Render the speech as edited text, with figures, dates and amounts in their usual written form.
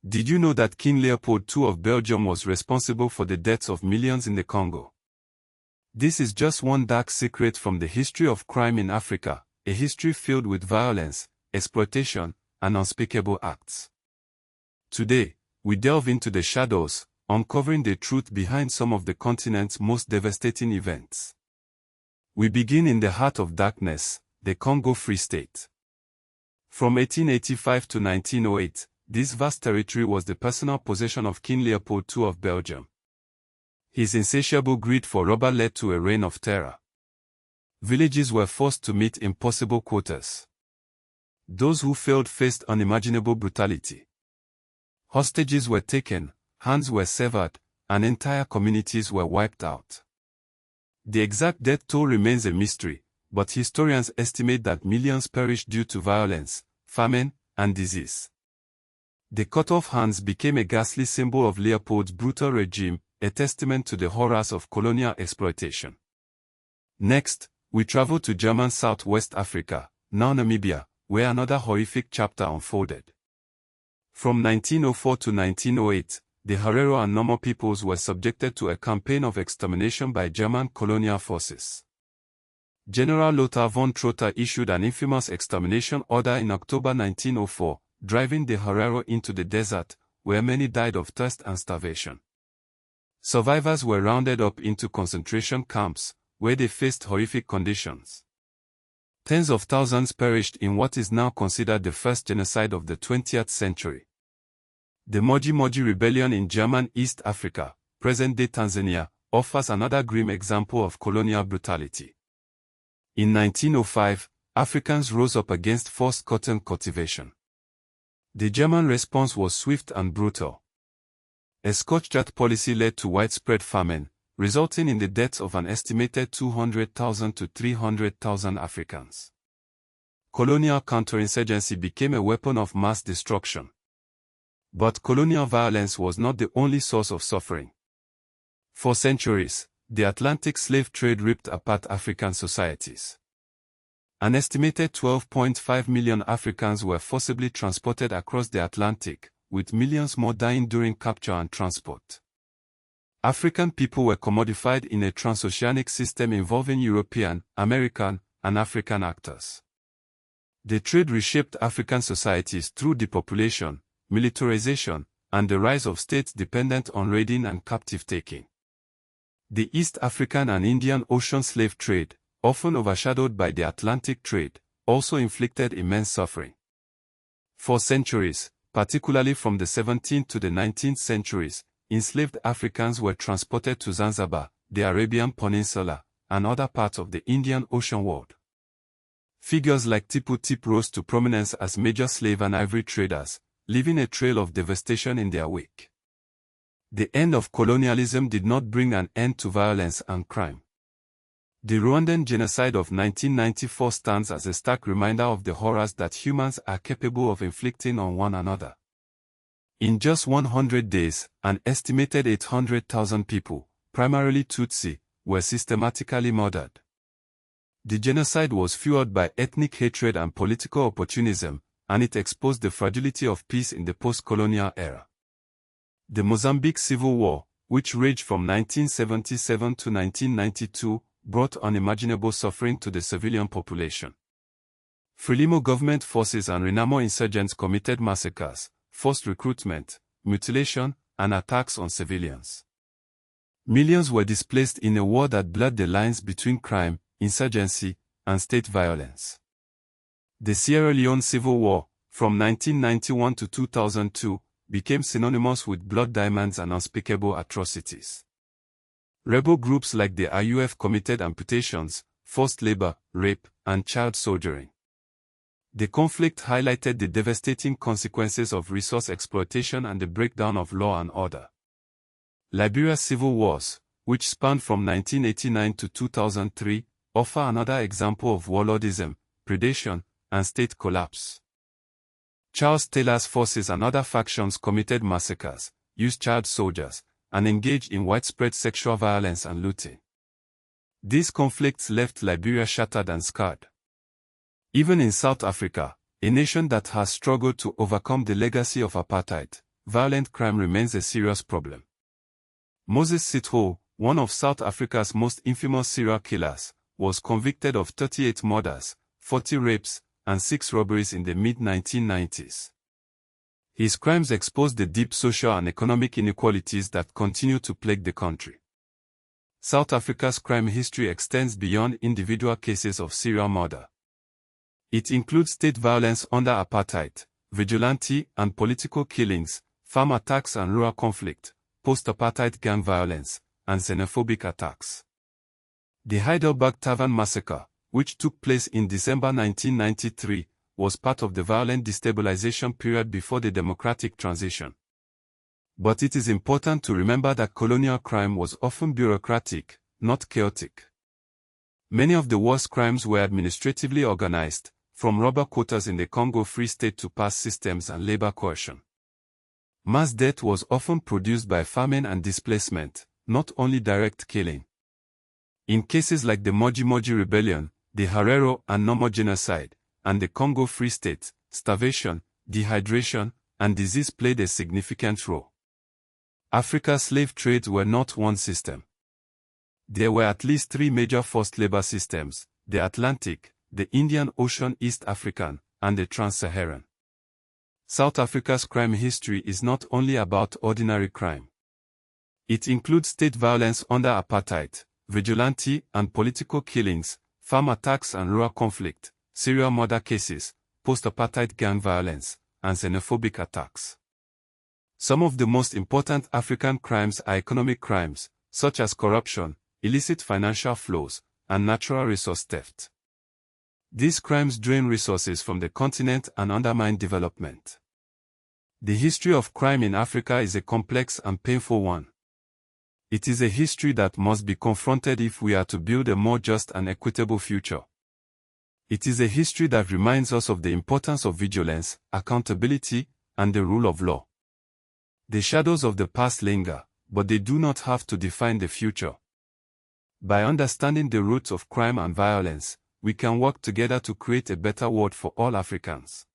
Did you know that King Leopold II of Belgium was responsible for the deaths of millions in the Congo? This is just one dark secret from the history of crime in Africa, a history filled with violence, exploitation, and unspeakable acts. Today, we delve into the shadows, uncovering the truth behind some of the continent's most devastating events. We begin in the heart of darkness, the Congo Free State. From 1885 to 1908, this vast territory was the personal possession of King Leopold II of Belgium. His insatiable greed for rubber led to a reign of terror. Villages were forced to meet impossible quotas. Those who failed faced unimaginable brutality. Hostages were taken, hands were severed, and entire communities were wiped out. The exact death toll remains a mystery, but historians estimate that millions perished due to violence, famine, and disease. The cut-off hands became a ghastly symbol of Leopold's brutal regime, a testament to the horrors of colonial exploitation. Next, we travel to German Southwest Africa, now Namibia, where another horrific chapter unfolded. From 1904 to 1908, the Herero and Nomo peoples were subjected to a campaign of extermination by German colonial forces. General Lothar von Trotha issued an infamous extermination order in October 1904, driving the Herero into the desert, where many died of thirst and starvation. Survivors were rounded up into concentration camps, where they faced horrific conditions. Tens of thousands perished in what is now considered the first genocide of the 20th century. The Moji Moji Rebellion in German East Africa, present-day Tanzania, offers another grim example of colonial brutality. In 1905, Africans rose up against forced cotton cultivation. The German response was swift and brutal. A scorched-earth policy led to widespread famine, resulting in the deaths of an estimated 200,000 to 300,000 Africans. Colonial counterinsurgency became a weapon of mass destruction. But colonial violence was not the only source of suffering. For centuries, the Atlantic slave trade ripped apart African societies. An estimated 12.5 million Africans were forcibly transported across the Atlantic, with millions more dying during capture and transport. African people were commodified in a transoceanic system involving European, American, and African actors. The trade reshaped African societies through depopulation, militarization, and the rise of states dependent on raiding and captive-taking. The East African and Indian Ocean slave trade, often overshadowed by the Atlantic trade, also inflicted immense suffering. For centuries, particularly from the 17th to the 19th centuries, enslaved Africans were transported to Zanzibar, the Arabian Peninsula, and other parts of the Indian Ocean world. Figures like Tipu Tip rose to prominence as major slave and ivory traders, leaving a trail of devastation in their wake. The end of colonialism did not bring an end to violence and crime. The Rwandan genocide of 1994 stands as a stark reminder of the horrors that humans are capable of inflicting on one another. In just 100 days, an estimated 800,000 people, primarily Tutsi, were systematically murdered. The genocide was fueled by ethnic hatred and political opportunism, and it exposed the fragility of peace in the post-colonial era. The Mozambique Civil War, which raged from 1977 to 1992, brought unimaginable suffering to the civilian population. Frelimo government forces and Renamo insurgents committed massacres, forced recruitment, mutilation, and attacks on civilians. Millions were displaced in a war that blurred the lines between crime, insurgency, and state violence. The Sierra Leone Civil War, from 1991 to 2002, became synonymous with blood diamonds and unspeakable atrocities. Rebel groups like the IUF committed amputations, forced labor, rape, and child soldiering. The conflict highlighted the devastating consequences of resource exploitation and the breakdown of law and order. Liberia's civil wars, which spanned from 1989 to 2003, offer another example of warlordism, predation, and state collapse. Charles Taylor's forces and other factions committed massacres, used child soldiers, and engaged in widespread sexual violence and looting. These conflicts left Liberia shattered and scarred. Even in South Africa, a nation that has struggled to overcome the legacy of apartheid, violent crime remains a serious problem. Moses Sithole, one of South Africa's most infamous serial killers, was convicted of 38 murders, 40 rapes, and 6 robberies in the mid-1990s. His crimes exposed the deep social and economic inequalities that continue to plague the country. South Africa's crime history extends beyond individual cases of serial murder. It includes state violence under apartheid, vigilante and political killings, farm attacks and rural conflict, post-apartheid gang violence, and xenophobic attacks. The Heidelberg Tavern Massacre, which took place in December 1993, was part of the violent destabilization period before the democratic transition. But it is important to remember that colonial crime was often bureaucratic, not chaotic. Many of the worst crimes were administratively organized, from robber quotas in the Congo Free State to past systems and labor coercion. Mass death was often produced by famine and displacement, not only direct killing. In cases like the Moji-Moji Rebellion, the Herero and Nomo Genocide, and the Congo Free State, starvation, dehydration, and disease played a significant role. Africa's slave trades were not one system. There were at least 3 major forced labor systems: the Atlantic, the Indian Ocean East African, and the Trans-Saharan. South Africa's crime history is not only about ordinary crime. It includes state violence under apartheid, vigilante and political killings, farm attacks and rural conflict, serial murder cases, post-apartheid gang violence, and xenophobic attacks. Some of the most important African crimes are economic crimes, such as corruption, illicit financial flows, and natural resource theft. These crimes drain resources from the continent and undermine development. The history of crime in Africa is a complex and painful one. It is a history that must be confronted if we are to build a more just and equitable future. It is a history that reminds us of the importance of vigilance, accountability, and the rule of law. The shadows of the past linger, but they do not have to define the future. By understanding the roots of crime and violence, we can work together to create a better world for all Africans.